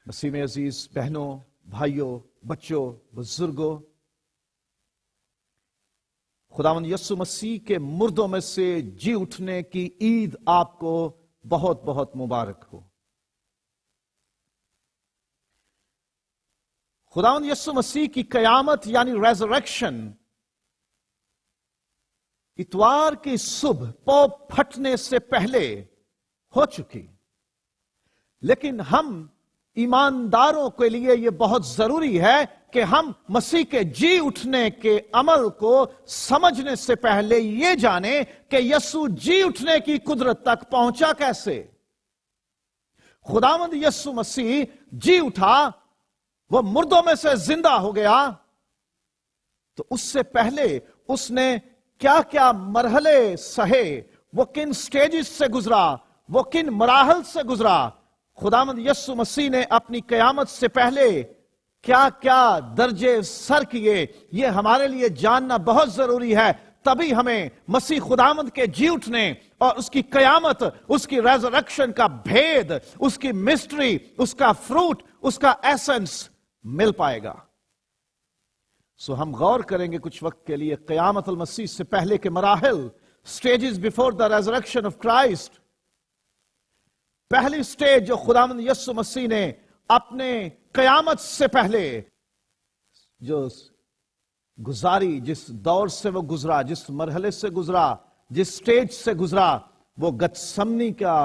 مسیح میں عزیز بہنوں، بھائیوں، بچوں، بزرگوں، خداوند یسوع مسیح کے مردوں میں سے جی اٹھنے کی عید آپ کو بہت بہت مبارک ہو۔ خداوند یسوع مسیح کی قیامت یعنی ریزریکشن اتوار کی صبح پو پھٹنے سے پہلے ہو چکی، لیکن ہم ایمانداروں کے لیے یہ بہت ضروری ہے کہ ہم مسیح کے جی اٹھنے کے عمل کو سمجھنے سے پہلے یہ جانیں کہ یسوع جی اٹھنے کی قدرت تک پہنچا کیسے۔ خداوند یسوع مسیح جی اٹھا، وہ مردوں میں سے زندہ ہو گیا، تو اس سے پہلے اس نے کیا کیا مرحلے سہے، وہ کن سٹیجز سے گزرا، وہ کن مراحل سے گزرا۔ خداوند یسوع مسیح نے اپنی قیامت سے پہلے کیا کیا درجے سر کیے، یہ ہمارے لیے جاننا بہت ضروری ہے۔ تبھی ہمیں مسیح خداوند کے جی اٹھنے اور اس کی قیامت، اس کی ریزریکشن کا بھید، اس کی مسٹری، اس کا فروٹ، اس کا ایسنس مل پائے گا۔ سو ہم غور کریں گے کچھ وقت کے لیے قیامت المسیح سے پہلے کے مراحل، stages before the resurrection of Christ. پہلی سٹیج جو خداوند یسوع مسیح نے اپنے قیامت سے پہلے جو گزاری، جس دور سے وہ گزرا، جس مرحلے سے گزرا، جس سٹیج سے گزرا، وہ گتسمنی کا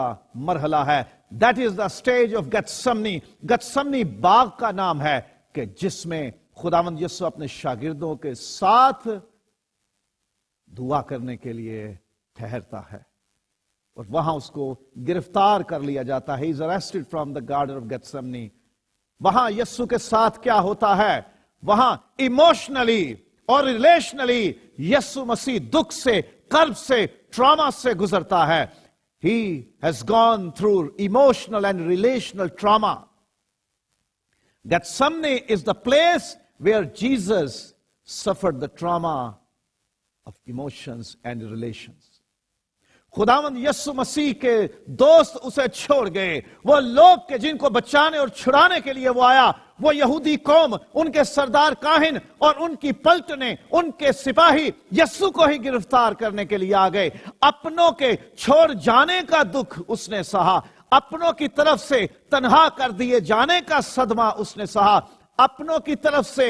مرحلہ ہے۔ That is the stage of Gethsemane. Gethsemane باغ کا نام ہے کہ جس میں خداوند یسوع اپنے شاگردوں کے ساتھ دعا کرنے کے لیے ٹھہرتا ہے، اور وہاں اس کو گرفتار کر لیا جاتا ہے۔ He is arrested from the garden of Gethsemane۔ وہاں یسوع کے ساتھ کیا ہوتا ہے؟ وہاں ایموشنلی اور ریلیشنلی یسوع مسیح دکھ سے، کرب سے، ٹراما سے گزرتا ہے۔ He has gone through emotional and relational trauma۔ Gethsemane is the place where Jesus suffered the trauma of emotions and relations۔ خداوند یسوع مسیح کے دوست اسے چھوڑ گئے، وہ لوگ کہ جن کو بچانے اور چھڑانے کے لیے وہ آیا، وہ یہودی قوم، ان کے سردار کاہن اور ان کی پلٹنیں، ان کے سپاہی یسوع کو ہی گرفتار کرنے کے لیے آ گئے۔ اپنوں کے چھوڑ جانے کا دکھ اس نے سہا، اپنوں کی طرف سے تنہا کر دیے جانے کا صدمہ اس نے سہا، اپنوں کی طرف سے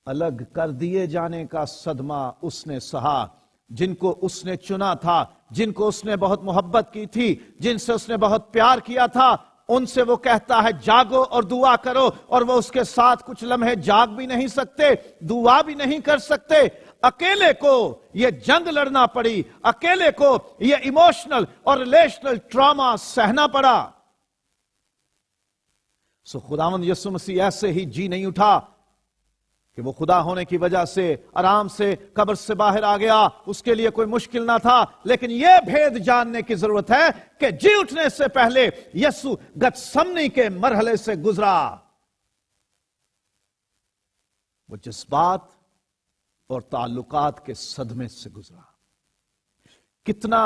الگ کر دیے جانے کا صدمہ اس نے سہا۔ جن کو اس نے چنا تھا، جن کو اس نے بہت محبت کی تھی، جن سے اس نے بہت پیار کیا تھا، ان سے وہ کہتا ہے جاگو اور دعا کرو، اور وہ اس کے ساتھ کچھ لمحے جاگ بھی نہیں سکتے، دعا بھی نہیں کر سکتے۔ اکیلے کو یہ جنگ لڑنا پڑی، اکیلے کو یہ ایموشنل اور ریلیشنل ٹراما سہنا پڑا۔ سو خداوند یسوع مسیح ایسے ہی جی نہیں اٹھا کہ وہ خدا ہونے کی وجہ سے آرام سے قبر سے باہر آ گیا، اس کے لیے کوئی مشکل نہ تھا۔ لیکن یہ بھید جاننے کی ضرورت ہے کہ جی اٹھنے سے پہلے یسوع گتسمنی کے مرحلے سے گزرا، وہ جذبات اور تعلقات کے صدمے سے گزرا۔ کتنا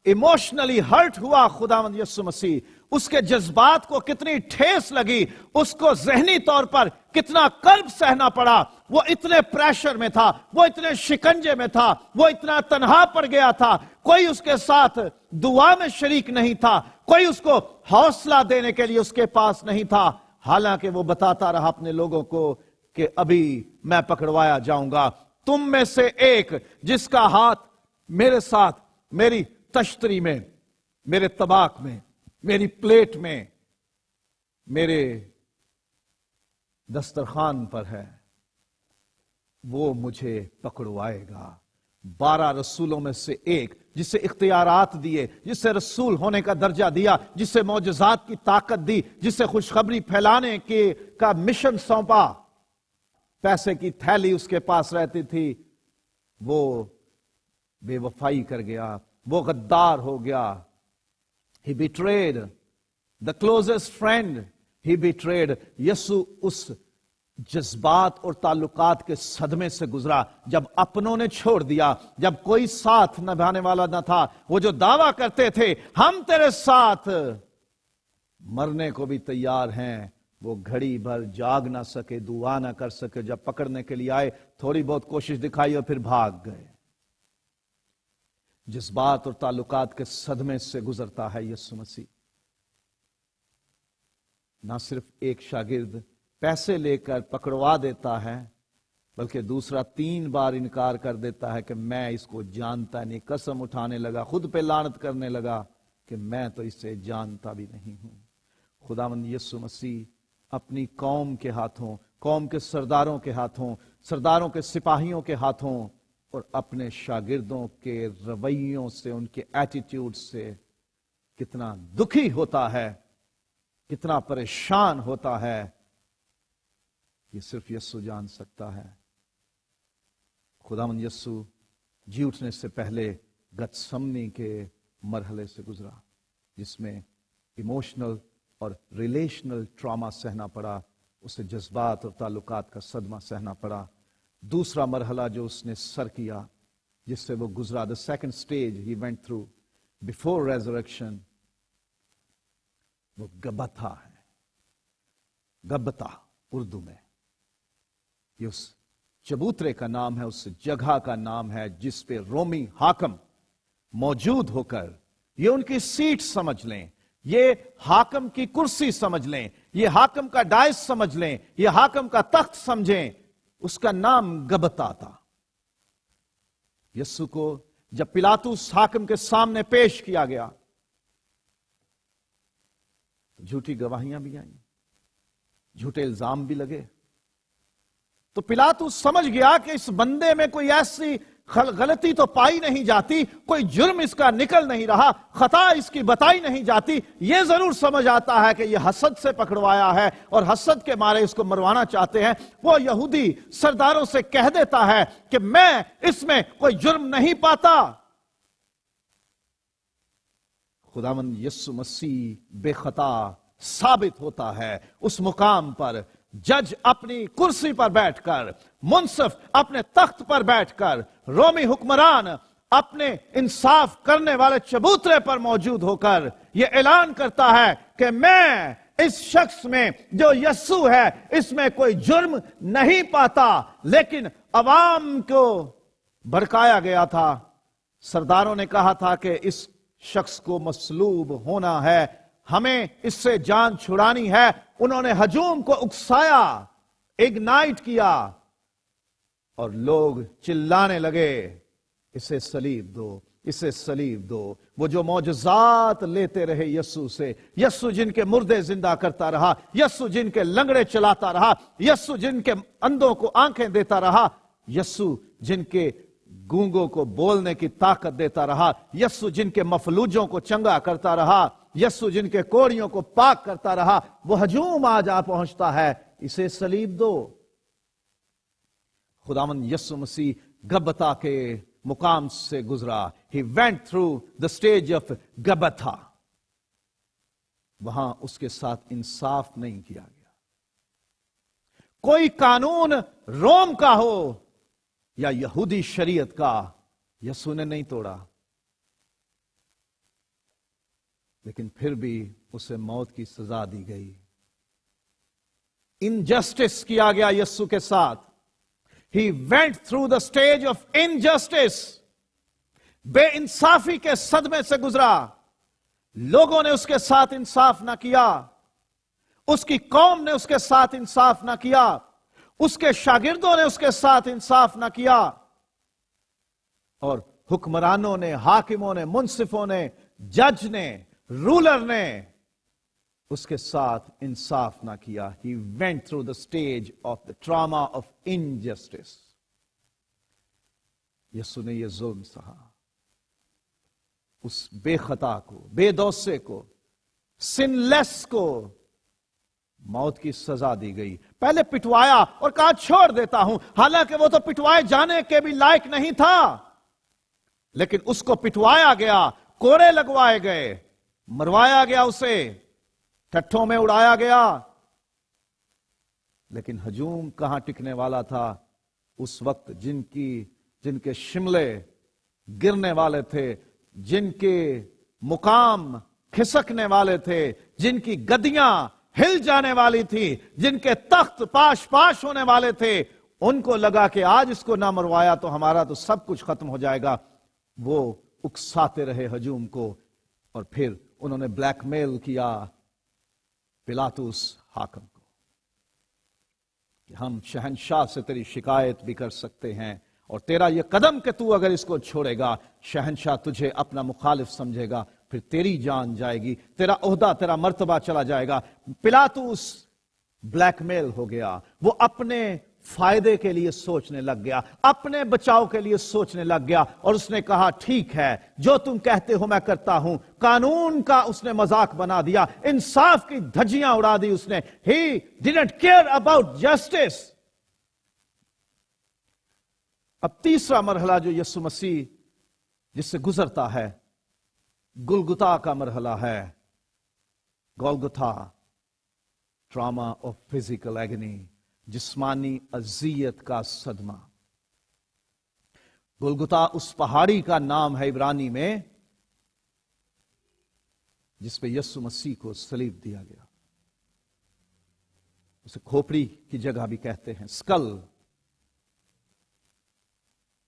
ایموشنلی ہرٹ ہوا خداوند یسوع مسیح، اس کے جذبات کو کتنی ٹھیس لگی، اس کو ذہنی طور پر کتنا کرب سہنا پڑا۔ وہ اتنے پریشر میں تھا، وہ اتنے شکنجے میں تھا، وہ اتنا تنہا پڑ گیا تھا، کوئی اس کے ساتھ دعا میں شریک نہیں تھا، کوئی اس کو حوصلہ دینے کے لیے اس کے پاس نہیں تھا۔ حالانکہ وہ بتاتا رہا اپنے لوگوں کو کہ ابھی میں پکڑوایا جاؤں گا، تم میں سے ایک جس کا ہاتھ میرے ساتھ میری تشتری میں، میرے طباق میں، میری پلیٹ میں، میرے دسترخوان پر ہے، وہ مجھے پکڑوائے گا۔ 12 رسولوں میں سے ایک، جسے اختیارات دیے، جسے رسول ہونے کا درجہ دیا، جسے معجزات کی طاقت دی، جسے خوشخبری پھیلانے کا مشن سونپا، پیسے کی تھیلی اس کے پاس رہتی تھی، وہ بے وفائی کر گیا، وہ غدار ہو گیا۔ He betrayed the closest friend. He betrayed. یسوع اس جذبات اور تعلقات کے صدمے سے گزرا جب اپنوں نے چھوڑ دیا، جب کوئی ساتھ نبھانے والا نہ تھا۔ وہ جو دعویٰ کرتے تھے ہم تیرے ساتھ مرنے کو بھی تیار ہیں. وہ گھڑی بھر جاگ نہ سکے, دعا نہ کر سکے. جب پکڑنے کے لیے آئے تھوڑی بہت کوشش دکھائی اور پھر بھاگ گئے. جذبات اور تعلقات کے صدمے سے گزرتا ہے یسوع مسیح. نہ صرف ایک شاگرد پیسے لے کر پکڑوا دیتا ہے, بلکہ دوسرا 3 بار انکار کر دیتا ہے کہ میں اس کو جانتا نہیں. قسم اٹھانے لگا, خود پہ لعنت کرنے لگا کہ میں تو اسے جانتا بھی نہیں ہوں. خداوند یسوع مسیح اپنی قوم کے ہاتھوں, قوم کے سرداروں کے ہاتھوں, سرداروں کے سپاہیوں کے ہاتھوں اور اپنے شاگردوں کے رویوں سے, ان کے ایٹیٹیوڈ سے کتنا دکھی ہوتا ہے, کتنا پریشان ہوتا ہے, یہ صرف یسوع جان سکتا ہے. خداوند یسوع جی اٹھنے سے پہلے گتسمنی کے مرحلے سے گزرا, جس میں ایموشنل اور ریلیشنل ٹراما سہنا پڑا, اسے جذبات اور تعلقات کا صدمہ سہنا پڑا. دوسرا مرحلہ جو اس نے سر کیا, جس سے وہ گزرا, the second stage he went through before resurrection, وہ گبتھا ہے. گبتھا اردو میں یہ اس چبوترے کا نام ہے, اس جگہ کا نام ہے جس پہ رومی حاکم موجود ہو کر, یہ ان کی سیٹ سمجھ لیں, یہ حاکم کی کرسی سمجھ لیں, یہ حاکم کا ڈائس سمجھ لیں, یہ حاکم کا تخت سمجھیں, اس کا نام گبتھا تھا. یسوع کو جب پلاطس حاکم کے سامنے پیش کیا گیا, جھوٹی گواہیاں بھی آئیں, جھوٹے الزام بھی لگے, تو پلاطس سمجھ گیا کہ اس بندے میں کوئی ایسی غلطی تو پائی نہیں جاتی, کوئی جرم اس کا نکل نہیں رہا, خطا اس کی بتائی نہیں جاتی. یہ ضرور سمجھ آتا ہے کہ یہ حسد سے پکڑوایا ہے اور حسد کے مارے اس کو مروانا چاہتے ہیں. وہ یہودی سرداروں سے کہہ دیتا ہے کہ میں اس میں کوئی جرم نہیں پاتا. خداوند یسوع مسیح بے خطا ثابت ہوتا ہے اس مقام پر. جج اپنی کرسی پر بیٹھ کر, منصف اپنے تخت پر بیٹھ کر, رومی حکمران اپنے انصاف کرنے والے چبوترے پر موجود ہو کر یہ اعلان کرتا ہے کہ میں اس شخص میں جو یسوع ہے اس میں کوئی جرم نہیں پاتا. لیکن عوام کو بھڑکایا گیا تھا, سرداروں نے کہا تھا کہ اس شخص کو مصلوب ہونا ہے, ہمیں اس سے جان چھڑانی ہے. انہوں نے ہجوم کو اکسایا, اگنائٹ کیا, اور لوگ چلانے لگے اسے صلیب دو, اسے صلیب دو. وہ جو معجزات لیتے رہے یسوع سے, یسوع جن کے مردے زندہ کرتا رہا, یسوع جن کے لنگڑے چلاتا رہا, یسوع جن کے اندھوں کو آنکھیں دیتا رہا, یسوع جن کے گونگوں کو بولنے کی طاقت دیتا رہا, یسوع جن کے مفلوجوں کو چنگا کرتا رہا, یسوع جن کے کوڑیوں کو پاک کرتا رہا, وہ ہجوم آج آ پہنچتا ہے اسے صلیب دو. خداوند یسوع مسیح گبتھا کے مقام سے گزرا. He went through the stage of گبتھا. وہاں اس کے ساتھ انصاف نہیں کیا گیا. کوئی قانون روم کا ہو یا یہودی شریعت کا, یسوع نے نہیں توڑا, لیکن پھر بھی اسے موت کی سزا دی گئی. انجسٹس کیا گیا یسوع کے ساتھ. He went through the stage of injustice. بے انصافی کے صدمے سے گزرا. لوگوں نے اس کے ساتھ انصاف نہ کیا, اس کی قوم نے اس کے ساتھ انصاف نہ کیا, اس کے شاگردوں نے اس کے ساتھ انصاف نہ کیا, اور حکمرانوں نے, حاکموں نے, منصفوں نے, جج نے, رولر نے اس کے ساتھ انصاف نہ کیا. He went through the stage of the trauma of injustice. یسوع نے یہ ظلم سہا. اس بے خطا کو, بے دوسے کو, سن لیس کو موت کی سزا دی گئی. پہلے پٹوایا اور کہا چھوڑ دیتا ہوں, حالانکہ وہ تو پٹوائے جانے کے بھی لائق نہیں تھا, لیکن اس کو پٹوایا گیا, کوڑے لگوائے گئے, مروایا گیا, اسے ٹٹھوں میں اڑایا گیا. لیکن ہجوم کہاں ٹکنے والا تھا اس وقت؟ جن کے شملے گرنے والے تھے, جن کے مقام खिसकने वाले थे, जिनकी गद्दियां हिल जाने वाली थी, जिनके तख्त पाश पाश होने वाले थे, उनको लगा कि आज इसको ना मरवाया तो हमारा तो सब कुछ खत्म हो जाएगा। वो उकसाते रहे हजूम को, और फिर उन्होंने ब्लैकमेल किया पिलातुस हाकिम को कि हम शहंशाह से तेरी शिकायत भी कर सकते हैं, और तेरा ये कदम कि तू अगर इसको छोड़ेगा, शहंशाह तुझे अपना मुखालिफ समझेगा, फिर तेरी जान जाएगी, तेरा ओहदा, तेरा मर्तबा चला जाएगा। पिलातुस ब्लैकमेल हो गया। वो अपने फायदे के लिए सोचने लग गया, अपने बचाव के लिए सोचने लग गया, और उसने कहा ठीक है, जो तुम कहते हो मैं करता हूं। कानून का उसने मजाक बना दिया, इंसाफ की धज्जियां उड़ा दी उसने। He didn't care about justice. अब तीसरा मरहला जो यीशु मसीह जिससे गुजरता है, गुलगुता का मरहला है। गोलगुथा, ट्रॉमा ऑफ फिजिकल एगनी, जिस्मानी अजियत का सदमा। गुलगुता उस पहाड़ी का नाम है इब्रानी में जिस पे यीशु मसीह को सलीब दिया गया। उसे खोपड़ी की जगह भी कहते हैं, स्कल।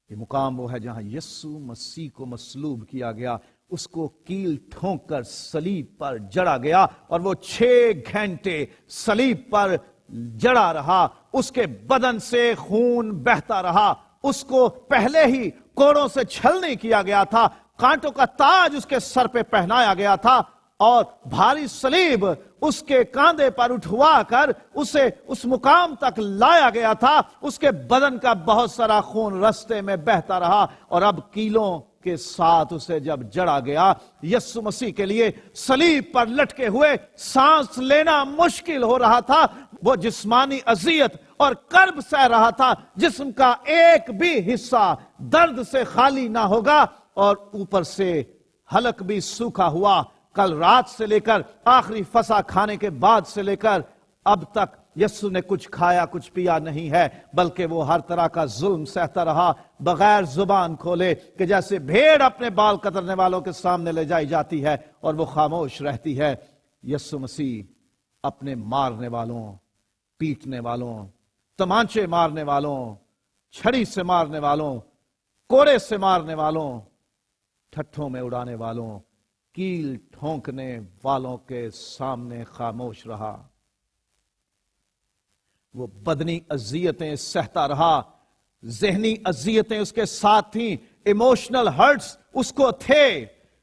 ये मुकाम वो है जहां यीशु मसीह को मसलूब किया गया, उसको कील ठोंक कर सलीब पर जड़ा गया, और वो 6 घंटे सलीब पर जड़ा रहा। उसके बदन से खून बहता रहा। उसको पहले ही कोड़ों से छलनी किया गया था, कांटों का ताज उसके सर पे पहनाया गया था, और भारी सलीब उसके कांधे पर उठवा कर उसे उस मुकाम तक लाया गया था। उसके बदन का बहुत सारा खून रास्ते में बहता रहा, और अब कीलों के साथ उसे जब जड़ा गया, यीशु मसीह के लिए सलीब पर लटके हुए सांस लेना मुश्किल हो रहा था। वो जिस्मानी अजियत और कर्ब सह रहा था, जिस्म का एक भी हिस्सा दर्द से खाली ना होगा, और ऊपर से हलक भी सूखा हुआ। कल रात से लेकर आखिरी फसा खाने के बाद से लेकर अब तक यीशु ने कुछ खाया कुछ पिया नहीं है, बल्कि वो हर तरह का जुल्म सहता रहा, बगैर जुबान खोले, कि जैसे भेड़ अपने बाल कतरने वालों के सामने ले जाई जाती है और वो खामोश रहती है। यीशु मसीह अपने मारने वालों, पीटने वालों, तमांचे मारने वालों, छड़ी से मारने वालों, कोड़े से मारने वालों, ठट्ठों में उड़ाने वालों, कील ठोंकने वालों के सामने खामोश रहा। वो बदनी अजियतें सहता रहा, जहनी अजियतें उसके साथ थी, इमोशनल हर्ट्स उसको थे,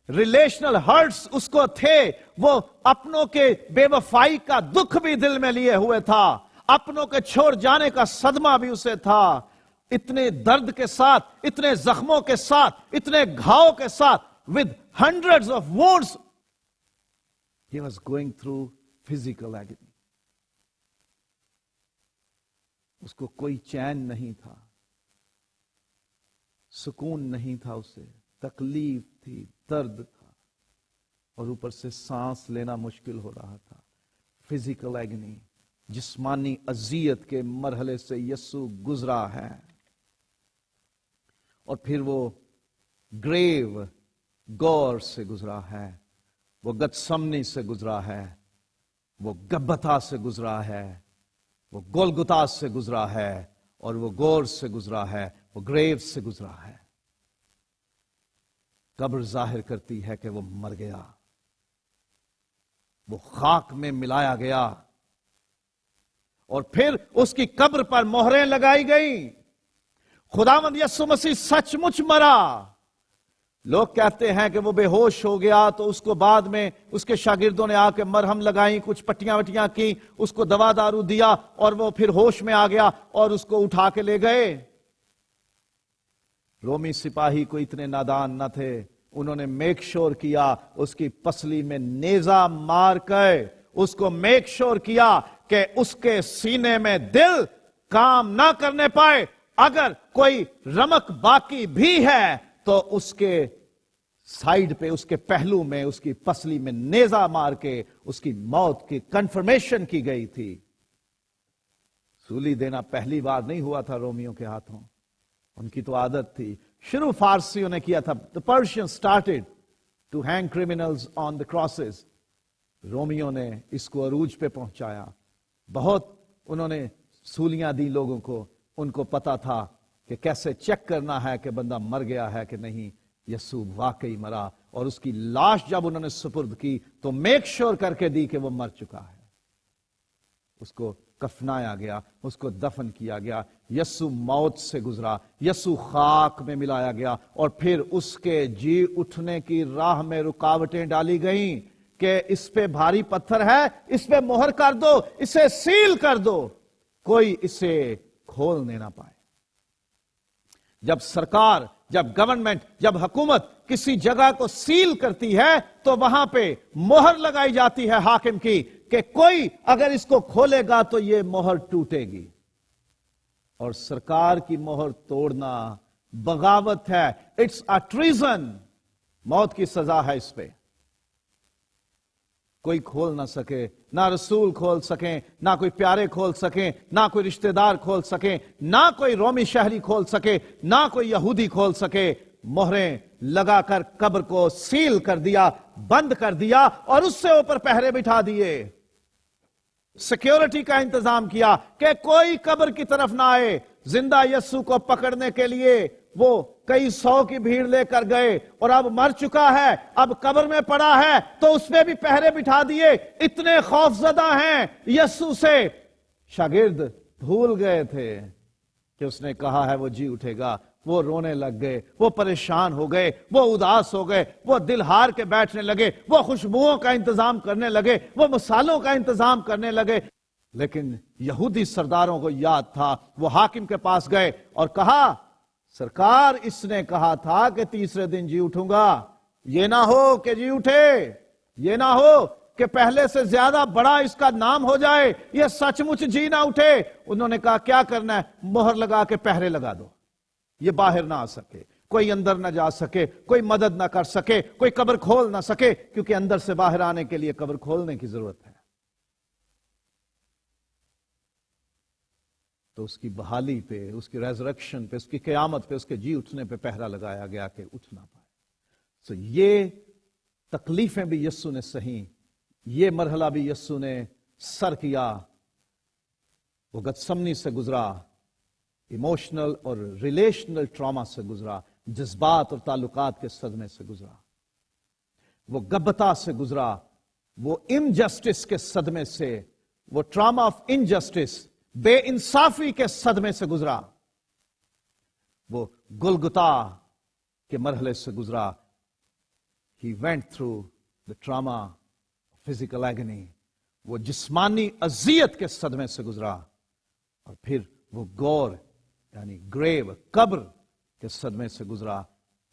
रिलेशनल हर्ट्स उसको थे। वो अपनों के बेवफाई का दुख भी दिल में लिए हुए था, अपनों के छोड़ जाने का सदमा भी उसे था। इतने दर्द के साथ, इतने जख्मों के साथ, इतने घाव के साथ, with hundreds of wounds, he was going through physical agony. उसको कोई चैन नहीं था, सुकून नहीं था, उसे तकलीफ थी, दर्द था, और ऊपर से सांस लेना मुश्किल हो रहा था। फिजिकल एगनी, जिस्मानी अजियत के मरहले से यीशु गुजरा है। और फिर वो ग्रेव, गौर से गुजरा है, वो गतसमनी से गुजरा है, वो गब्बता से गुजरा है, वो गोलगुता से गुजरा है, और वो गौर से गुजरा है, वो ग्रेव से गुजरा है। कब्र जाहिर करती है कि वो मर गया, वो खाक में मिलाया गया, और फिर उसकी कब्र पर मोहरें लगाई गई। खुदावंद यीशु मसीह सचमुच मरा। लोग कहते हैं कि वो बेहोश हो गया, तो उसको बाद में उसके शागिर्दों ने आके मरहम लगाई, कुछ पट्टियां वट्टियां की, उसको दवा दारू दिया, और वो फिर होश में आ गया, और उसको उठा के ले गए। रोमी सिपाही को इतने नादान न थे, उन्होंने मेक श्योर किया, उसकी पसली में नेजा मार कर उसको मेक श्योर किया कि उसके सीने में दिल काम ना करने पाए। अगर कोई रमक बाकी भी है तो उसके साइड पे, उसके पहलू में, उसकी पसली में नेजा मार के उसकी मौत की कंफर्मेशन की गई थी। सूली देना पहली बार नहीं हुआ था रोमियों के हाथों, उनकी तो आदत थी। शुरू फारसियों ने किया था। The Persian started to hang criminals on the crosses. Romeo ने इसको अरूज पे पहुंचाया. बहुत उन्होंने सूलियां दी लोगों को. उनको पता था कि कैसे चेक करना है कि बंदा मर गया है कि नहीं. यीशु वाकई मरा और उसकी लाश जब उन्होंने सुपुर्द की तो मेक श्योर करके दी कि वो मर चुका है. उसको कफनाया गया, उसको दफन किया गया. यीशु मौत से गुजरा, यीशु खाक में मिलाया गया और फिर उसके जी उठने की राह में रुकावटें डाली गईं कि इस पे भारी पत्थर है, इस पे मोहर कर दो, इसे सील कर दो, कोई इसे खोलने ना पाए. जब सरकार, जब गवर्नमेंट, जब हुकूमत किसी जगह को सील करती है तो वहां पे मोहर लगाई जाती है हाकिम की कि कोई अगर इसको खोलेगा तो ये मोहर टूटेगी. और सरकार की मोहर तोड़ना बगावत है. It's a treason. मौत की सजा है इस पे. कोई खोल ना सके, ना रसूल खोल सकें, ना कोई प्यारे खोल सकें, ना कोई रिश्तेदार खोल सकें, ना कोई रोमी शहरी खोल सके, ना कोई यहूदी खोल सके. मोहरें लगाकर कब्र को सील कर दिया, बंद कर दिया और उससे ऊपर पहरे बिठा दिए. सिक्योरिटी का इंतजाम किया कि कोई कब्र की तरफ ना आए. जिंदा यीशु को पकड़ने के लिए वो कई सौ की भीड़ लेकर गए और अब मर चुका है, अब कब्र में पड़ा है तो उसमें भी पहरे बिठा दिए. इतने खौफजदा हैं यीशु से. शागिर्द भूल गए थे कि उसने कहा है वो जी उठेगा. वो रोने लग गए, वो परेशान हो गए, वो उदास हो गए, वो दिल हार के बैठने लगे, वो खुशबुओं का इंतजाम करने लगे, वो मसालों का इंतजाम करने लगे. लेकिन यहूदी सरदारों को याद था. वो हाकिम के पास गए और कहा, सरकार इसने कहा था कि तीसरे दिन जी उठूंगा. ये ना हो कि जी उठे, ये ना हो कि पहले से ज्यादा बड़ा इसका नाम हो जाए, ये सचमुच जी ना उठे. उन्होंने कहा क्या करना है, मोहर लगा के पहरे लगा दो, ये बाहर ना आ सके, कोई अंदर ना जा सके, कोई मदद ना कर सके, कोई कब्र खोल ना सके, क्योंकि अंदर से बाहर आने के लिए कब्र खोलने की जरूरत है. तो उसकी बहाली पे, उसकी रेजरेक्शन पे, उसकी क़यामत पे, उसके जी उठने पे पहरा लगाया गया कि उठ ना पाए. तो ये तकलीफें भी यीशु ने सही, ये मरहला भी यीशु ने सर किया. वो गतसमनी से गुजरा, इमोशनल और रिलेशनल ट्रॉमा से गुजरा, जज्बात और ताल्लुकात के सदमे से गुजरा, वो गब्बता से गुजरा, वो इनजस्टिस के सदमे से, वो ट्रॉमा ऑफ इनजस्टिस, बेइंसाफी के सदमे से गुजरा, वो गुलगुता के मरहले से गुजरा. He went through the trauma of physical agony. वो जिस्मानी अजियत के सदमे से गुजरा और फिर वो गौर यानी ग्रेव, कब्र के सदमे से गुजरा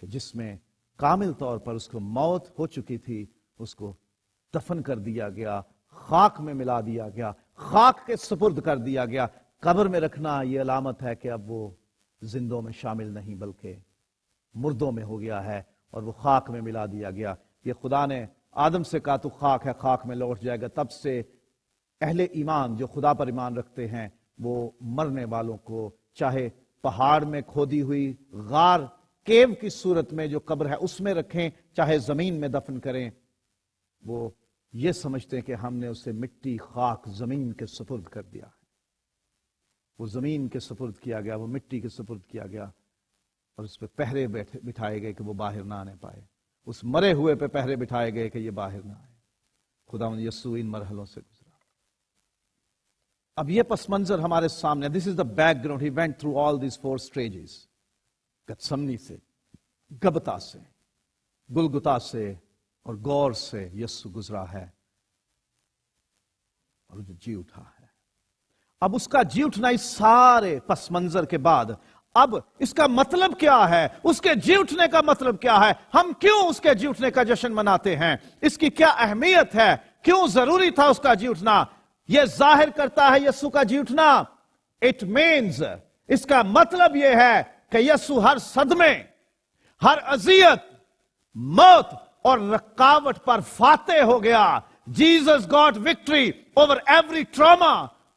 कि जिसमें कामिल तौर पर उसको मौत हो चुकी थी, उसको दफन कर दिया गया, खाक में मिला दिया गया, खाक के सुपुर्द कर दिया गया. कब्र में रखना यह अलामत है कि अब वो जिंदों में शामिल नहीं बल्कि मुर्दों में हो गया है और वो खाक में मिला दिया गया. ये खुदा ने आदम से कहा तू खाक है, खाक में लौट जाएगा. तब से अहले ईमान जो खुदा पर ईमान रखते हैं वो मरने वालों को चाहे पहाड़ में खोदी हुई गार केव की सूरत में जो कब्र है उसमें रखें, चाहे जमीन में दफन करें, वो ये समझते हैं कि हमने उसे मिट्टी, खाक, जमीन के सुपुर्द कर दिया है. वो जमीन के सुपुर्द किया गया, वो मिट्टी के सुपुर्द किया गया और उस पर पहरे बिठाए गए कि वो बाहर ना आने पाए. उस मरे हुए पे पहरे बिठाए गए कि ये बाहर ना आए. खुदावंद यीशु इन मरहलों से गुजरा. अब ये पस मंजर हमारे सामने, this is the background. He went through all these 4 stages. Gethsemane से, गबता से, गुलगुता से और गौर से यीशु गुजरा है और जो जी उठा है. अब उसका जी उठना इस सारे पस मंजर के बाद, अब इसका मतलब क्या है, उसके जी उठने का मतलब क्या है, हम क्यों उसके जी उठने का जश्न मनाते हैं, इसकी क्या अहमियत है, क्यों जरूरी था उसका जी उठना. यह जाहिर करता है यीशु का जी उठना. इट मीन्स, इसका मतलब यह है कि यीशु हर सदमे, हर अजियत, मौत और रकावट पर फातेह हो गया. Jesus got victory over every trauma,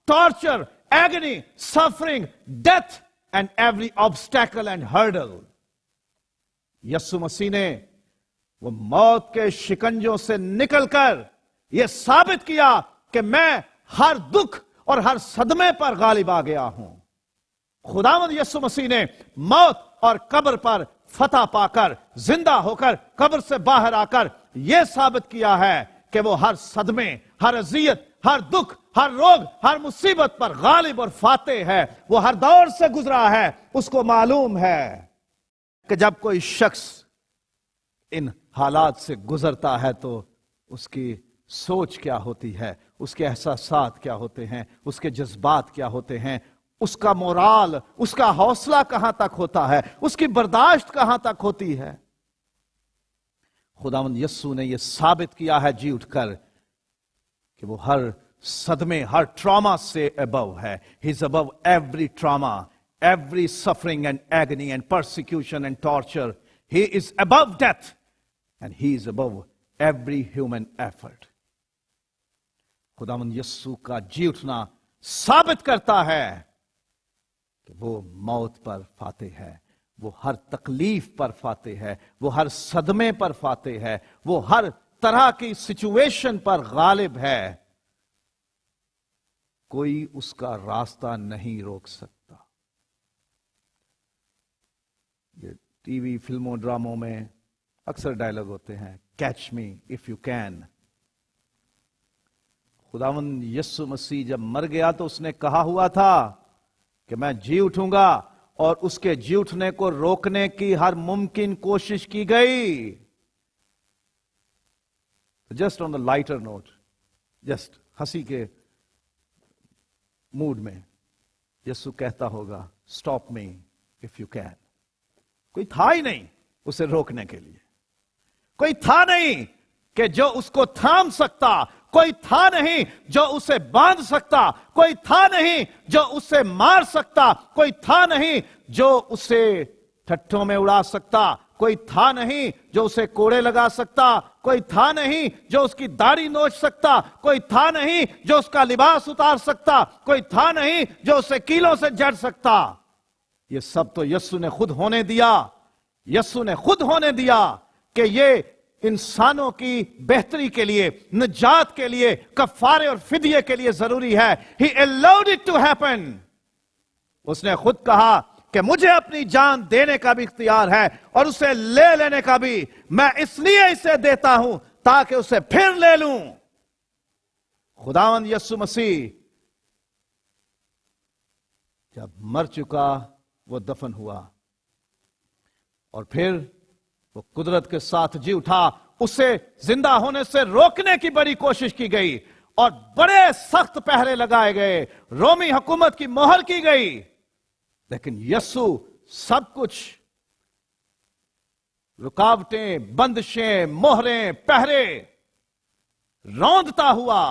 torture, agony, suffering, death and every obstacle and hurdle. यीशु मसीह ने वो मौत के शिकंजों से निकलकर यह साबित किया कि मैं हर दुख और हर सदमे पर गालिब आ गया हूं। खुदावंद यीशु मसीह ने मौत और कब्र पर फतह पाकर, जिंदा होकर, कब्र से बाहर आकर यह साबित किया है कि वो हर सदमे, हर अजियत, हर दुख, हर रोग, हर मुसीबत पर गालिब और फातेह है। वो हर दौर से गुजरा है। उसको मालूम है कि जब कोई शख्स इन हालात से गुजरता है तो उसकी सोच क्या होती है, उसके एहसासात क्या होते हैं, उसके जज्बात क्या होते हैं, उसका मोराल, उसका हौसला कहां तक होता है, उसकी बर्दाश्त कहां तक होती है। खुदावंद यस्सु ने यह साबित किया है जी उठकर कि वो हर सदमे, हर ट्रॉमा से अबव है। He is above every trauma, every suffering and agony and persecution and torture. He is above death and he is above every human effort. खुदावंद यस्सु का जी उठना साबित करता है कि वो मौत पर फातेह है, वो हर तकलीफ पर फातेह है, वो हर सदमे पर फातेह है, वो हर तरह की सिचुएशन पर गालिब है। कोई उसका रास्ता नहीं रोक सकता। ये टीवी, फिल्मों, ड्रामों में अक्सर डायलॉग होते हैं, catch me if you can. खुदावंद यीशु मसीह जब मर गया तो उसने कहा हुआ था कि मैं जी उठूंगा, और उसके जी उठने को रोकने की हर मुमकिन कोशिश की गई। Just on the lighter note, just हंसी के मूड में यीशु कहता होगा, stop me if you can. कोई था ही नहीं उसे रोकने के लिए, कोई था नहीं कि जो उसको थाम सकता, कोई था नहीं जो उसे बांध सकता, कोई था नहीं जो उसे मार सकता, कोई था नहीं जो उसे ठट्ठों में उड़ा सकता, कोई था नहीं जो उसे कोड़े लगा सकता, कोई था नहीं जो उसकी दाढ़ी नोच सकता, कोई था नहीं जो उसका लिबास उतार सकता, कोई था नहीं जो उसे कीलों से जड़ सकता। ये सब तो यीशु ने खुद होने दिया। यीशु ने खुद होने दिया कि ये इंसानों की बेहतरी के लिए, निजात के लिए, कफारे और फिदिये के लिए जरूरी है। He allowed it to happen। उसने खुद कहा कि मुझे अपनी जान देने का भी इख्तियार है और उसे ले लेने का भी। मैं इसलिए इसे देता हूं ताकि उसे फिर ले लूं। खुदावंद यीशु मसीह जब मर चुका, वो दफन हुआ और फिर वो कुदरत के साथ जी उठा। उसे जिंदा होने से रोकने की बड़ी कोशिश की गई और बड़े सख्त पहरे लगाए गए, रोमी हुकूमत की मोहर की गई। लेकिन यीशु सब कुछ, रुकावटें, बंदिशें, मोहरें, पहरे रौंदता हुआ,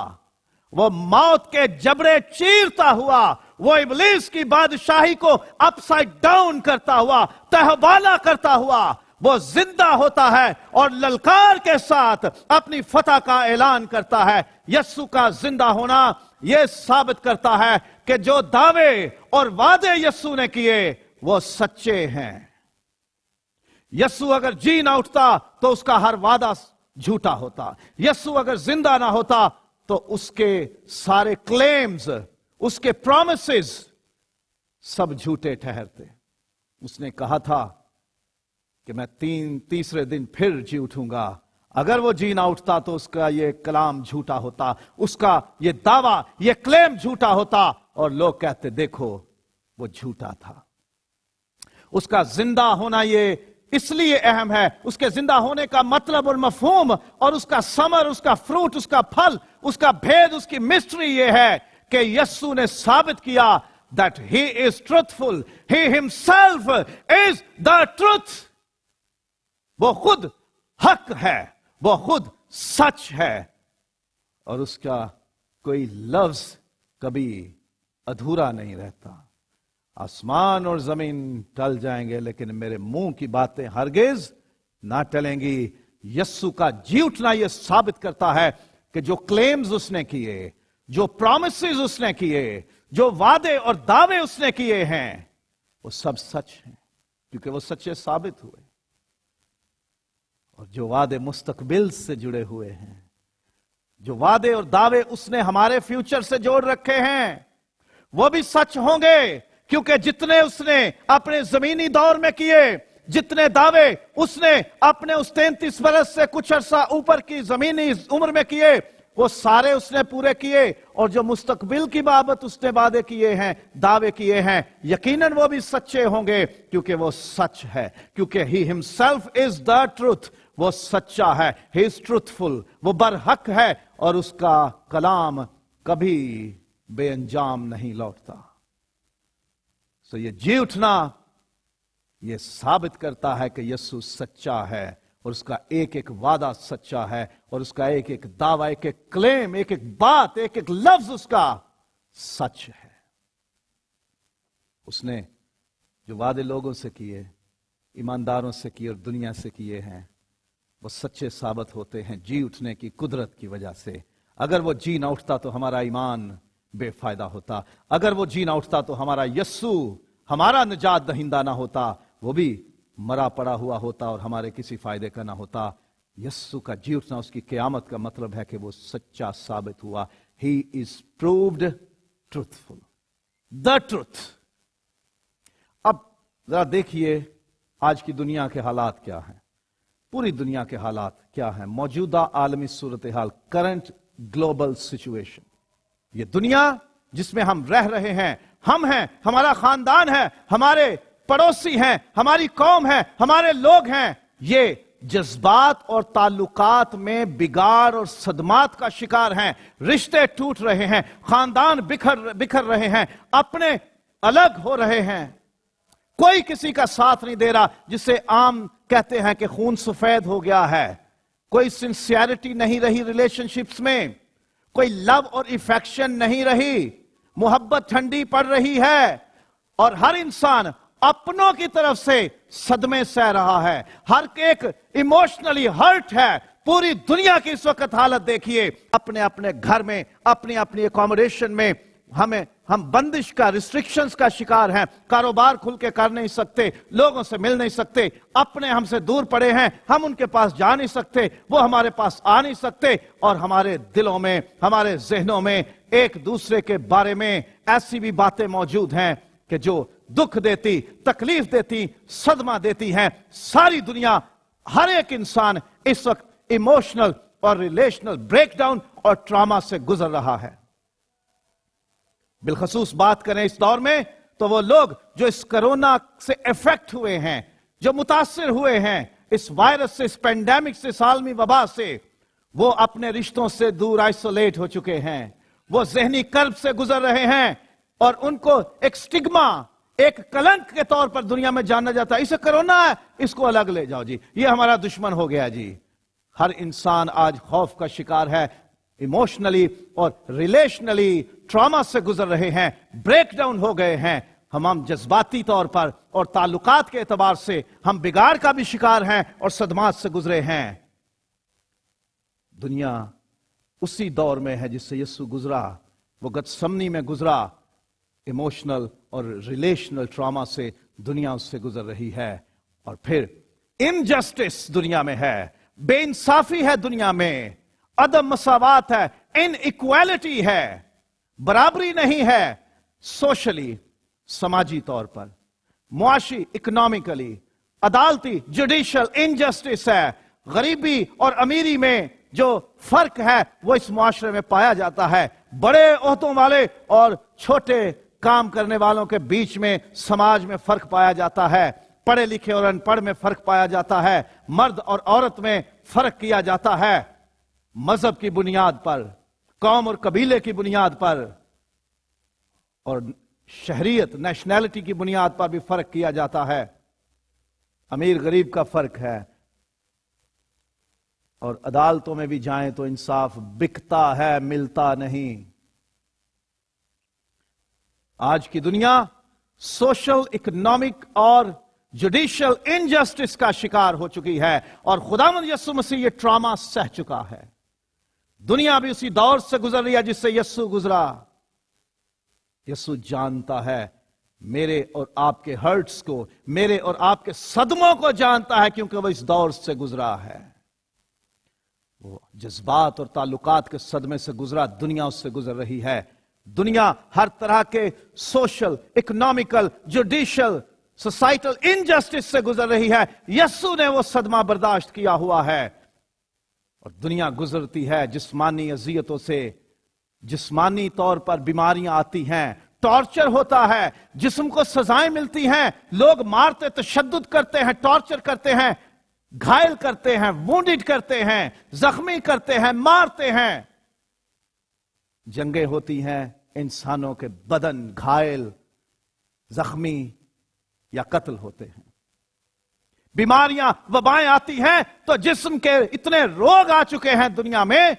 वो मौत के जबड़े चीरता हुआ, वो इब्लीस की बादशाही को अपसाइड डाउन करता हुआ, तहवाना करता हुआ, वो जिंदा होता है और ललकार के साथ अपनी फतह का ऐलान करता है। यीशु का जिंदा होना यह साबित करता है कि जो दावे और वादे यीशु ने किए वो सच्चे हैं। यीशु अगर जी ना उठता तो उसका हर वादा झूठा होता। यीशु अगर जिंदा ना होता तो उसके सारे क्लेम्स, उसके प्रॉमिसेस सब झूठे ठहरते। उसने कहा था कि मैं तीसरे दिन फिर जी उठूंगा। अगर वो जी ना उठता तो उसका ये कलाम झूठा होता, उसका ये दावा, ये क्लेम झूठा होता और लोग कहते देखो वो झूठा था। उसका जिंदा होना ये इसलिए अहम है, उसके जिंदा होने का मतलब और मफहूम और उसका समर, उसका फ्रूट, उसका फल, उसका भेद, उसकी मिस्ट्री ये है कि यीशु ने साबित किया that he is truthful, he himself is the truth। वो खुद हक है, वो खुद सच है और उसका कोई लफ्ज कभी अधूरा नहीं रहता। आसमान और जमीन टल जाएंगे लेकिन मेरे मुंह की बातें हरगिज ना टलेंगी। यीशु का जी उठना यह साबित करता है कि जो क्लेम्स उसने किए, जो प्रॉमिसेस उसने किए, जो वादे और दावे उसने किए हैं वो सब सच हैं, क्योंकि वो सच्चे साबित हुए। और जो वादे मुस्तकबिल से जुड़े हुए हैं, जो वादे और दावे उसने हमारे फ्यूचर से जोड़ रखे हैं, वो भी सच होंगे, क्योंकि जितने उसने अपने जमीनी दौर में किए, जितने दावे उसने अपने उस 33 बरस से कुछ अरसा ऊपर की जमीनी उम्र में किए, वो सारे उसने पूरे किए। और जो मुस्तकबिल की बाबत उसने वादे किए हैं, दावे किए हैं, यकीनन वो भी सच्चे होंगे, क्योंकि वो सच है, क्योंकि he himself is the truth. वो सच्चा है, ही इज ट्रुथफुल, वो बरहक है, और उसका कलाम कभी बेअंजाम नहीं लौटता। सो ये जी उठना ये साबित करता है कि यीशु सच्चा है, और उसका एक एक वादा सच्चा है, और उसका एक एक दावा, एक एक क्लेम, एक एक बात, एक एक लफ्ज उसका सच है। उसने जो वादे लोगों से किए, ईमानदारों से किए और दुनिया से किए हैं, वो सच्चे साबित होते हैं जी उठने की कुदरत की वजह से। अगर वो जी ना उठता तो हमारा ईमान बेफायदा होता, अगर वो जी ना उठता तो हमारा यस्सु हमारा निजात दहिंदा ना होता, वो भी मरा पड़ा हुआ होता और हमारे किसी फायदे का ना होता। यस्सु का जी उठना, उसकी क़यामत का मतलब है कि वो सच्चा साबित हुआ। He is proved truthful, the truth. अब जरा देखिए आज की दुनिया के हालात क्या हैं, पूरी दुनिया के हालात क्या हैं, मौजूदा आलमी सूरत हाल, करंट ग्लोबल सिचुएशन। ये दुनिया जिसमें हम रह रहे हैं, हम हैं, हमारा खानदान है, हमारे पड़ोसी हैं, हमारी कौम है, हमारे लोग हैं, ये जज्बात और ताल्लुकात में बिगाड़ और सदमात का शिकार हैं। रिश्ते टूट रहे हैं, खानदान बिखर रहे हैं, अपने अलग हो रहे हैं, कोई किसी का साथ नहीं दे रहा, जिसे आम कहते हैं कि खून सफेद हो गया है। कोई सिंसियरिटी नहीं रही रिलेशनशिप्स में, कोई लव और इफेक्शन नहीं रही, मोहब्बत ठंडी पड़ रही है, और हर इंसान अपनों की तरफ से सदमे सह रहा है, हर एक इमोशनली हर्ट है। पूरी दुनिया की इस वक्त हालत देखिए, अपने अपने घर में, अपनी अपनी एकोमोडेशन में हम बंदिश का, रिस्ट्रिक्शंस का शिकार हैं। कारोबार खुल के कर नहीं सकते, लोगों से मिल नहीं सकते, अपने हमसे दूर पड़े हैं, हम उनके पास जा नहीं सकते, वो हमारे पास आ नहीं सकते, और हमारे दिलों में, हमारे जहनों में एक दूसरे के बारे में ऐसी भी बातें मौजूद हैं कि जो दुख देती, तकलीफ देती, सदमा देती हैं। सारी दुनिया, हर एक इंसान इस वक्त इमोशनल और रिलेशनल ब्रेकडाउन और ट्रॉमा से गुजर रहा है। बिलखसूस बात करें इस दौर में, तो वो लोग जो इस कोरोना से इफेक्ट हुए हैं, जो मुतासिर हुए हैं इस वायरस से, इस पेंडेमिक से, सालमी वबा से, वो अपने रिश्तों से दूर आइसोलेट हो चुके हैं, वो जहनी कर्ब से गुजर रहे हैं, और उनको एक स्टिग्मा, एक कलंक के तौर पर दुनिया में जाना जाता है। इसे कोरोना है, इसको अलग ले जाओ जी, ये हमारा दुश्मन हो गया जी। हर इंसान आज खौफ का शिकार है, इमोशनली और रिलेशनली ट्रॉमा से गुजर रहे हैं, ब्रेकडाउन हो गए हैं। हम जज्बाती तौर पर और ताल्लुकात के एतबार से हम बिगाड़ का भी शिकार हैं और सदमात से गुजरे हैं। दुनिया उसी दौर में है जिससे यीशु गुजरा, वो गतसमनी में गुजरा। इमोशनल और रिलेशनल ट्रॉमा से दुनिया उससे गुजर रही है, और फिर इनजस्टिस दुनिया में है, बेइंसाफी है दुनिया में, अदम मसावात है, इनइक्वालिटी है, बराबरी नहीं है, सोशली, समाजी तौर पर, मुआशी, इकोनॉमिकली, अदालती, जुडिशियल इनजस्टिस है। गरीबी और अमीरी में जो फर्क है वो इस मुआशरे में पाया जाता है। बड़े ओहदों वाले और छोटे काम करने वालों के बीच में समाज में फर्क पाया जाता है, पढ़े लिखे और अनपढ़ में फर्क पाया जाता है, मर्द और औरत में फर्क किया जाता है, मजहब की बुनियाद पर, कौम और कबीले की बुनियाद पर, और शहरियत, नेशनैलिटी की बुनियाद पर भी फर्क किया जाता है। अमीर गरीब का फर्क है, और अदालतों में भी जाएं तो इंसाफ बिकता है, मिलता नहीं। आज की दुनिया सोशल, इकोनॉमिक और जुडिशियल इनजस्टिस का शिकार हो चुकी है, और खुदावंद यीशु मसीह ये ट्रॉमा सह चुका है। दुनिया भी उसी दौर से गुजर रही है जिससे यीशु गुजरा। यीशु जानता है میرے اور آپ کے ہرٹس کو، میرے اور آپ کے صدموں کو جانتا ہے، کیونکہ وہ اس دور سے گزرا ہے. وہ جذبات اور تعلقات کے صدمے سے گزرا، دنیا اس سے گزر رہی ہے. دنیا ہر طرح کے social, economical, judicial, societal injustice سے گزر رہی ہے. یسوع نے وہ صدمہ برداشت کیا ہوا ہے. اور دنیا گزرتی ہے جسمانی اذیتوں سے. جسمانی طور پر بیماریاں آتی ہیں، ٹارچر ہوتا ہے، جسم کو سزائیں ملتی ہیں، لوگ مارتے، تشدد کرتے ہیں، ٹارچر کرتے ہیں، گھائل کرتے ہیں، وونڈڈ کرتے ہیں، زخمی کرتے ہیں، مارتے ہیں. جنگیں ہوتی ہیں، انسانوں کے بدن گھائل، زخمی یا قتل ہوتے ہیں. بیماریاں، وبائیں آتی ہیں تو جسم کے اتنے روگ آ چکے ہیں دنیا میں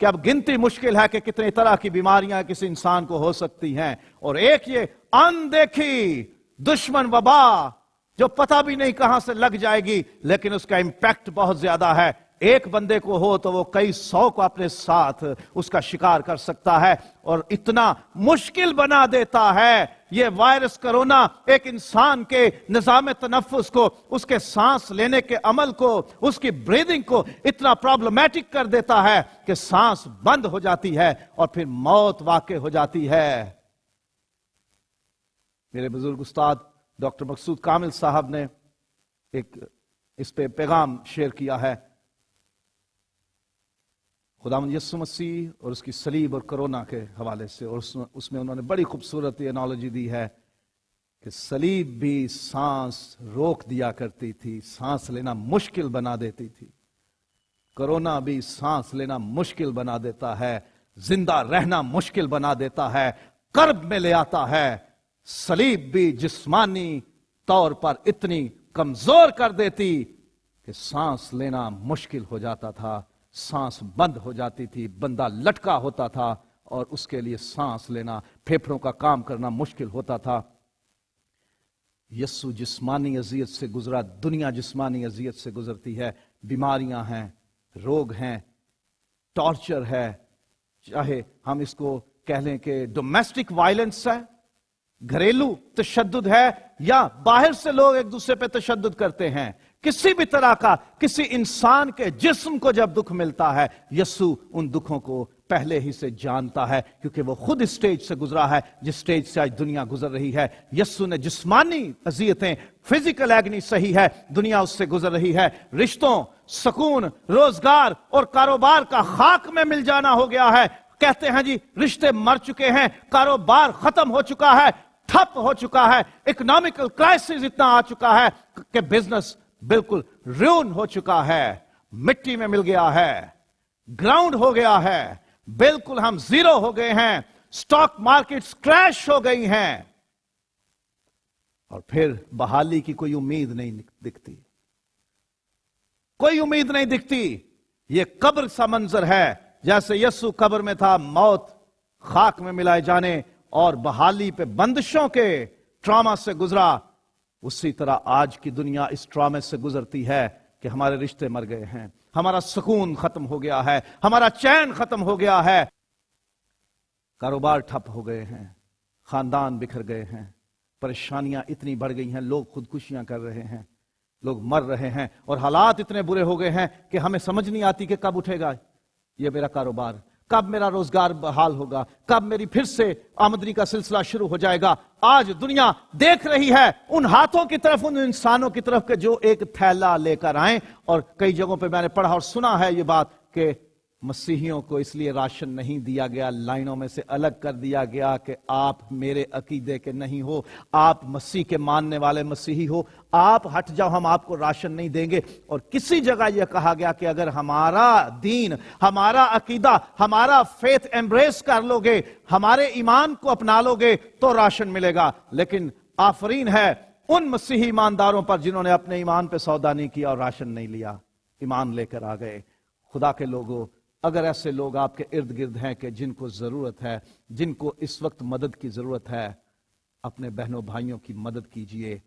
کہ اب گنتی مشکل ہے کہ کتنی طرح کی بیماریاں کسی انسان کو ہو سکتی ہیں. اور ایک یہ اندیکھی دشمن وبا جو پتہ بھی نہیں کہاں سے لگ جائے گی، لیکن اس کا امپیکٹ بہت زیادہ ہے. ایک بندے کو ہو تو وہ کئی سو کو اپنے ساتھ اس کا شکار کر سکتا ہے. اور اتنا مشکل بنا دیتا ہے یہ وائرس کرونا ایک انسان کے نظام تنفس کو، اس کے سانس لینے کے عمل کو، اس کی بریدنگ کو اتنا پرابلمیٹک کر دیتا ہے کہ سانس بند ہو جاتی ہے اور پھر موت واقع ہو جاتی ہے. میرے بزرگ استاد ڈاکٹر مقصود کامل صاحب نے ایک اس پہ پیغام شیئر کیا ہے. خداوند یسوع مسیح اور اس کی صلیب اور کرونا کے حوالے سے، اور اس میں انہوں نے بڑی خوبصورت انالوجی دی ہے کہ صلیب بھی سانس روک دیا کرتی تھی، سانس لینا مشکل بنا دیتی تھی. کرونا بھی سانس لینا مشکل بنا دیتا ہے، زندہ رہنا مشکل بنا دیتا ہے، کرب میں لے آتا ہے. صلیب بھی جسمانی طور پر اتنی کمزور کر دیتی کہ سانس لینا مشکل ہو جاتا تھا، سانس بند ہو جاتی تھی، بندہ لٹکا ہوتا تھا اور اس کے لیے سانس لینا، پھیپھڑوں کا کام کرنا مشکل ہوتا تھا. یسوع جسمانی اذیت سے گزرا، دنیا جسمانی اذیت سے گزرتی ہے. بیماریاں ہیں، روگ ہیں، ٹارچر ہے، چاہے ہم اس کو کہہ لیں کہ ڈومیسٹک وائلنس ہے، گھریلو تشدد ہے، یا باہر سے لوگ ایک دوسرے پہ تشدد کرتے ہیں. کسی بھی طرح کا کسی انسان کے جسم کو جب دکھ ملتا ہے، یسوع ان دکھوں کو پہلے ہی سے جانتا ہے، کیونکہ وہ خود اسٹیج سے گزرا ہے جس اسٹیج سے آج دنیا گزر رہی ہے. یسوع نے جسمانی اذیتیں، فزیکل ایگنی صحیح ہے، دنیا اس سے گزر رہی ہے. رشتوں، سکون، روزگار اور کاروبار کا خاک میں مل جانا ہو گیا ہے. کہتے ہیں جی رشتے مر چکے ہیں، کاروبار ختم ہو چکا ہے، ٹھپ ہو چکا ہے، اکنامیکل کرائسس اتنا آ چکا ہے کہ بزنس بالکل ریون ہو چکا ہے، مٹی میں مل گیا ہے، گراؤنڈ ہو گیا ہے، بالکل ہم زیرو ہو گئے ہیں، سٹاک مارکیٹس کریش ہو گئی ہیں، اور پھر بحالی کی کوئی امید نہیں دکھتی، کوئی امید نہیں دکھتی. یہ قبر سا منظر ہے، جیسے یسوع قبر میں تھا، موت، خاک میں ملائے جانے اور بحالی پہ بندشوں کے ٹراما سے گزرا. اسی طرح آج کی دنیا اس ٹرامے سے گزرتی ہے کہ ہمارے رشتے مر گئے ہیں، ہمارا سکون ختم ہو گیا ہے، ہمارا چین ختم ہو گیا ہے، کاروبار ٹھپ ہو گئے ہیں، خاندان بکھر گئے ہیں، پریشانیاں اتنی بڑھ گئی ہیں، لوگ خودکشیاں کر رہے ہیں، لوگ مر رہے ہیں، اور حالات اتنے برے ہو گئے ہیں کہ ہمیں سمجھ نہیں آتی کہ کب اٹھے گا یہ میرا کاروبار، کب میرا روزگار بحال ہوگا، کب میری پھر سے آمدنی کا سلسلہ شروع ہو جائے گا. آج دنیا دیکھ رہی ہے ان ہاتھوں کی طرف، ان انسانوں کی طرف کہ جو ایک تھیلا لے کر آئیں. اور کئی جگہوں پہ میں نے پڑھا اور سنا ہے یہ بات کہ مسیحیوں کو اس لیے راشن نہیں دیا گیا، لائنوں میں سے الگ کر دیا گیا کہ آپ میرے عقیدے کے نہیں ہو، آپ مسیح کے ماننے والے مسیحی ہو، آپ ہٹ جاؤ، ہم آپ کو راشن نہیں دیں گے. اور کسی جگہ یہ کہا گیا کہ اگر ہمارا دین، ہمارا عقیدہ، ہمارا فیتھ ایمبریس کر لو گے، ہمارے ایمان کو اپنا لو گے تو راشن ملے گا. لیکن آفرین ہے ان مسیحی ایمانداروں پر جنہوں نے اپنے ایمان پہ سودا نہیں کیا اور راشن نہیں لیا، ایمان لے کر آ گئے. خدا کے لوگوں، اگر ایسے لوگ آپ کے ارد گرد ہیں کہ جن کو ضرورت ہے، جن کو اس وقت مدد کی ضرورت ہے، اپنے بہنوں بھائیوں کی مدد کیجئے.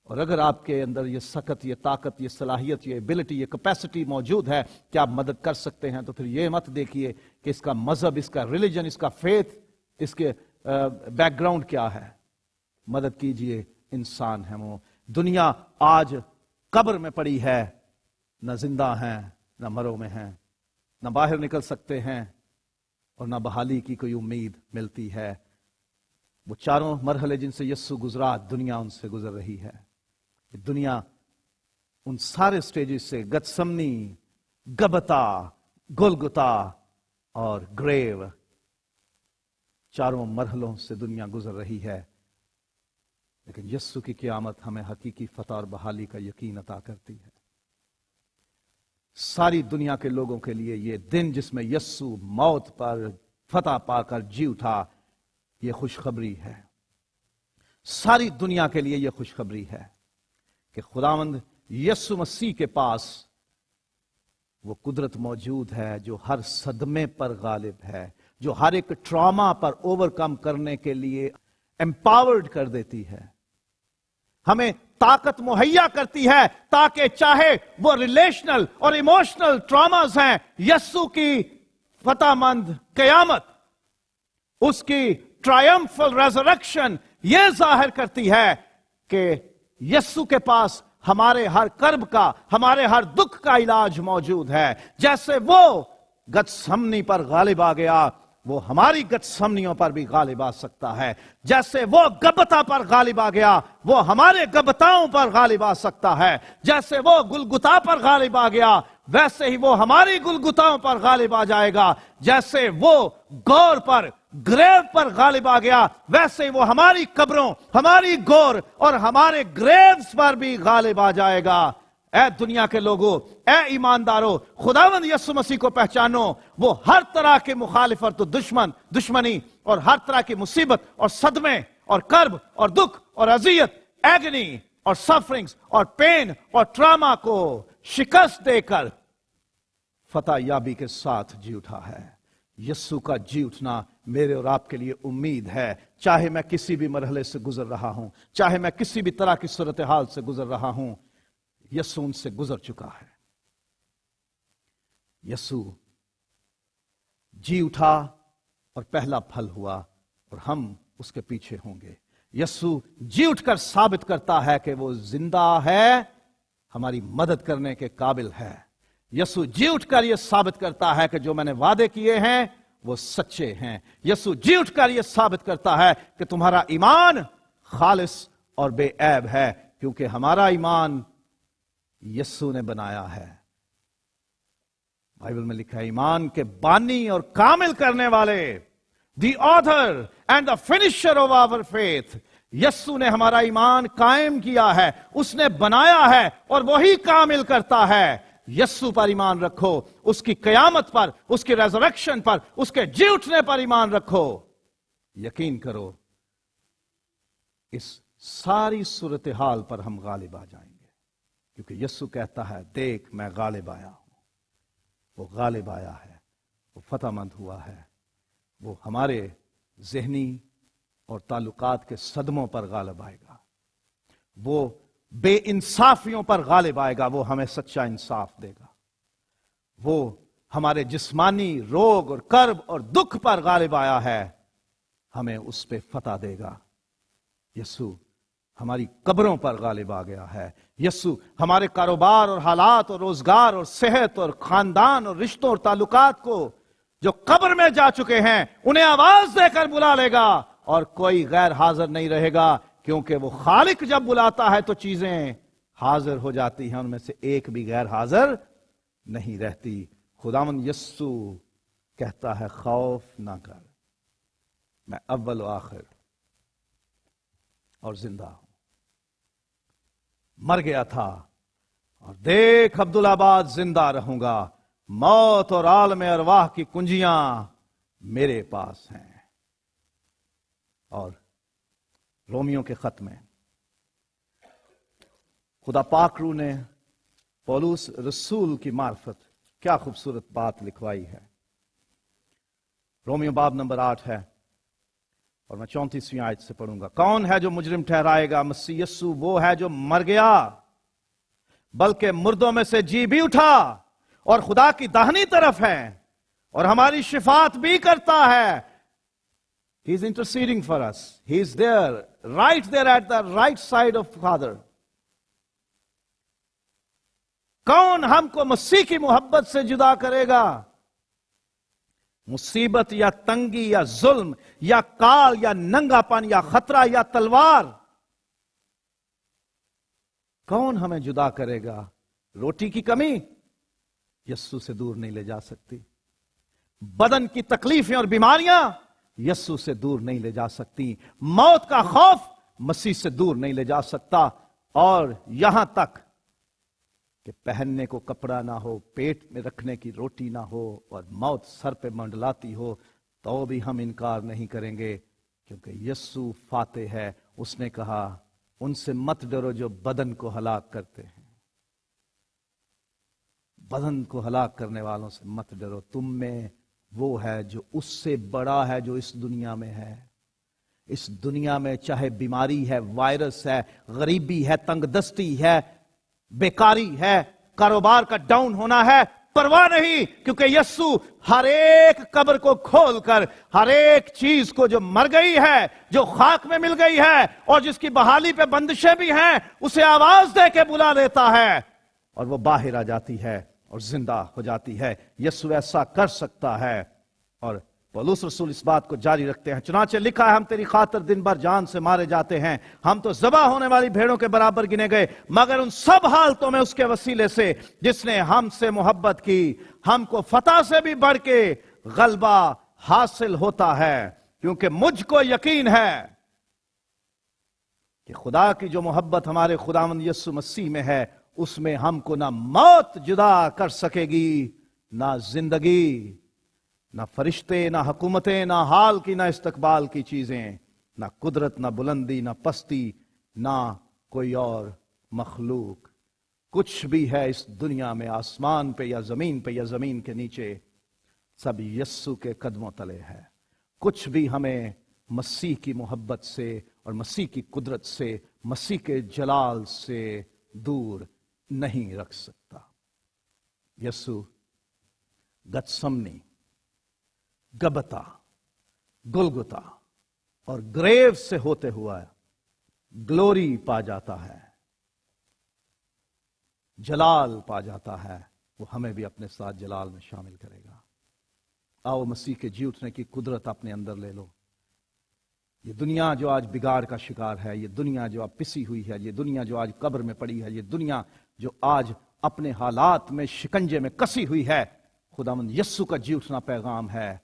اور اگر آپ کے اندر یہ سخت، یہ طاقت، یہ صلاحیت، یہ ایبلٹی، یہ کیپیسٹی موجود ہے کہ آپ مدد کر سکتے ہیں، تو پھر یہ مت دیکھیے کہ اس کا مذہب، اس کا ریلیجن، اس کا فیتھ، اس کے بیک گراؤنڈ کیا ہے. مدد کیجئے، انسان ہیں وہ۔ دنیا آج قبر میں پڑی ہے، نہ زندہ ہیں نہ مروں میں ہیں، نہ باہر نکل سکتے ہیں اور نہ بحالی کی کوئی امید ملتی ہے۔ وہ چاروں مرحلے جن سے یسوع گزرا، دنیا ان سے گزر رہی ہے۔ دنیا ان سارے سٹیجز سے، گتسمنی، گبتا، گلگتا اور گریو، چاروں مرحلوں سے دنیا گزر رہی ہے، لیکن یسوع کی قیامت ہمیں حقیقی فتح اور بحالی کا یقین عطا کرتی ہے۔ ساری دنیا کے لوگوں کے لیے یہ دن جس میں یسوع موت پر فتح پا کر جی اٹھا، یہ خوشخبری ہے۔ ساری دنیا کے لیے یہ خوشخبری ہے کہ خداوند یسوع مسیح کے پاس وہ قدرت موجود ہے جو ہر صدمے پر غالب ہے، جو ہر ایک ٹراما پر اوورکم کرنے کے لیے امپاورڈ کر دیتی ہے، ہمیں طاقت مہیا کرتی ہے تاکہ چاہے وہ ریلیشنل اور ایموشنل ٹراماز ہیں، یسوع کی فتح مند قیامت، اس کی ٹرائمفل ریزریکشن یہ ظاہر کرتی ہے کہ یسوع کے پاس ہمارے ہر کرب کا، ہمارے ہر دکھ کا علاج موجود ہے۔ جیسے وہ گتسمنی پر غالب آ گیا، وہ ہماری گتسمنیوں پر بھی غالب آ سکتا ہے۔ جیسے وہ گبتا پر غالب آ گیا، وہ ہمارے گبتاؤں پر غالب آ سکتا ہے۔ جیسے وہ گلگتا پر غالب آ گیا، ویسے ہی وہ ہماری گلگتاؤں پر غالب آ جائے گا۔ جیسے وہ گور پر، گریو پر غالب آ گیا، ویسے ہی وہ ہماری قبروں، ہماری گور اور ہمارے گریوز پر بھی غالب آ جائے گا۔ اے دنیا کے لوگوں، اے ایمانداروں، خداوند یسوع مسیح کو پہچانو۔ وہ ہر طرح کے مخالفت و دشمنی اور ہر طرح کی مصیبت اور صدمے اور کرب اور دکھ اور اذیت، ایگنی اور سفرنگز اور پین اور ٹراما کو شکست دے کر فتح یابی کے ساتھ جی اٹھا ہے۔ یسوع کا جی اٹھنا میرے اور آپ کے لیے امید ہے، چاہے میں کسی بھی مرحلے سے گزر رہا ہوں، چاہے میں کسی بھی طرح کی صورتحال سے گزر رہا ہوں، یسوع ان سے گزر چکا ہے۔ یسوع جی اٹھا اور پہلا پھل ہوا اور ہم اس کے پیچھے ہوں گے۔ یسوع جی اٹھ کر ثابت کرتا ہے کہ وہ زندہ ہے، ہماری مدد کرنے کے قابل ہے۔ یسوع جی اٹھ کر یہ ثابت کرتا ہے کہ جو میں نے وعدے کیے ہیں وہ سچے ہیں۔ یسوع جی اٹھ کر یہ ثابت کرتا ہے کہ تمہارا ایمان خالص اور بے عیب ہے، کیونکہ ہمارا ایمان یسوع نے بنایا ہے۔ بائبل میں لکھا ہے ایمان کے بانی اور کامل کرنے والے، the author and the finisher of our faith, یسوع نے ہمارا ایمان قائم کیا ہے، اس نے بنایا ہے اور وہی کامل کرتا ہے۔ یسوع پر ایمان رکھو، اس کی قیامت پر، اس کی ریزریکشن پر، اس کے جی اٹھنے پر ایمان رکھو۔ یقین کرو اس ساری صورتحال پر ہم غالب آ جائیں گے، کیونکہ یسوع کہتا ہے دیکھ میں غالب آیا ہوں۔ وہ غالب آیا ہے، وہ فتح مند ہوا ہے، وہ ہمارے ذہنی اور تعلقات کے صدموں پر غالب آئے گا، وہ بے انصافیوں پر غالب آئے گا، وہ ہمیں سچا انصاف دے گا، وہ ہمارے جسمانی روگ اور کرب اور دکھ پر غالب آیا ہے، ہمیں اس پہ فتح دے گا۔ یسوع ہماری قبروں پر غالب آ گیا ہے۔ یسوع ہمارے کاروبار اور حالات اور روزگار اور صحت اور خاندان اور رشتوں اور تعلقات کو جو قبر میں جا چکے ہیں انہیں آواز دے کر بلا لے گا، اور کوئی غیر حاضر نہیں رہے گا، کیونکہ وہ خالق جب بلاتا ہے تو چیزیں حاضر ہو جاتی ہیں، ان میں سے ایک بھی غیر حاضر نہیں رہتی۔ خداوند یسوع کہتا ہے خوف نہ کر، میں اول و آخر اور زندہ ہوں۔ مر گیا تھا اور دیکھ عبدالآباد زندہ رہوں گا، موت اور عالم ارواح کی کنجیاں میرے پاس ہیں۔ اور رومیوں کے خط میں خدا پاک روح نے پولس رسول کی معرفت کیا خوبصورت بات لکھوائی ہے۔ رومیو باب نمبر 8 ہے اور میں 34ویں آیت سے پڑھوں گا۔ کون ہے جو مجرم ٹھہرائے گا؟ مسیح یسوع وہ ہے جو مر گیا بلکہ مردوں میں سے جی بھی اٹھا اور خدا کی داہنی طرف ہے اور ہماری شفاعت بھی کرتا ہے۔ He is interceding for us. He is there right there at the right side of Father. कौन हमको मसीह की मोहब्बत से जुदा करेगा? मुसीबत या तंगी या जुल्म या काल या नंगापन या खतरा या तलवार, कौन हमें जुदा करेगा? रोटी की कमी यस्सु से दूर नहीं ले जा सकती। बदन की तकलीफें और बीमारियां यस्सु से दूर नहीं ले जा सकती। मौत का खौफ मसीह से दूर नहीं ले जा सकता। और यहां तक कि पहनने को कपड़ा ना हो, पेट में रखने की रोटी ना हो और मौत सर पे मंडलाती हो, तो भी हम इनकार नहीं करेंगे, क्योंकि यस्सु फाते है। उसने कहा, उनसे मत डरो जो बदन को हलाक करते हैं। बदन को हलाक करने वालों से मत डरो, तुम में वो है जो उससे बड़ा है जो इस दुनिया में है। इस दुनिया में चाहे बीमारी है, वायरस है, गरीबी है, तंगदस्ती है, बेकारी है, कारोबार का डाउन होना है, परवाह नहीं, क्योंकि यस्सु हर एक कब्र को खोलकर हर एक चीज को जो मर गई है, जो खाक में मिल गई है और जिसकी बहाली पे बंदिशें भी हैं, उसे आवाज दे के बुला लेता है और वो बाहर आ जाती है और जिंदा हो जाती है। यस्सु ऐसा कर सकता है। और पौलुस रसूल इस बात को जारी रखते हैं, चुनाचे लिखा है, हम तेरी खातिर दिन भर जान से मारे जाते हैं, हम तो ज़बा होने वाली भेड़ों के बराबर गिने गए, मगर उन सब हालतों में उसके वसीले से जिसने हमसे मोहब्बत की, हमको फतह से भी बढ़ के गलबा हासिल होता है। क्योंकि मुझको यकीन है कि खुदा की जो मोहब्बत हमारे खुदावंद यीशु मसीह में है, उसमें हमको ना मौत जुदा कर सकेगी, ना जिंदगी, ना फरिश्ते, ना हुकूमतें, ना हाल की, ना इस्तकबाल की चीजें, ना कुदरत, ना बुलंदी, ना पस्ती, ना कोई और मखलूक। कुछ भी है इस दुनिया में, आसमान पे या जमीन के नीचे, सब यस्सु के कदमों तले है। कुछ भी हमें मसीह की मोहब्बत से और मसीह की कुदरत से, मसीह के जलाल से दूर नहीं रख सकता। यस्सु गतसमनी, गबता, गुलगुता और ग्रेव से होते हुआ ग्लोरी पा जाता है, जलाल पा जाता है। वो हमें भी अपने साथ जलाल में शामिल करेगा। आओ मसीह के जी उठने की कुदरत अपने अंदर ले लो। ये दुनिया जो आज बिगाड़ का शिकार है, ये दुनिया जो आज पिसी हुई है, ये दुनिया जो आज कब्र में पड़ी है, ये दुनिया जो आज अपने हालात में शिकंजे में कसी हुई है, खुदावंद यस्सु का जी उठना पैगाम है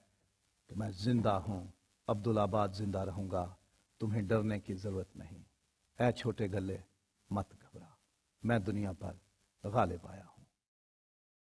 कि मैं जिंदा हूं, अब्दुल्लाबाद जिंदा रहूंगा, तुम्हें डरने की जरूरत नहीं। ऐ छोटे गले मत घबरा, मैं दुनिया पर गालिब आया हूं।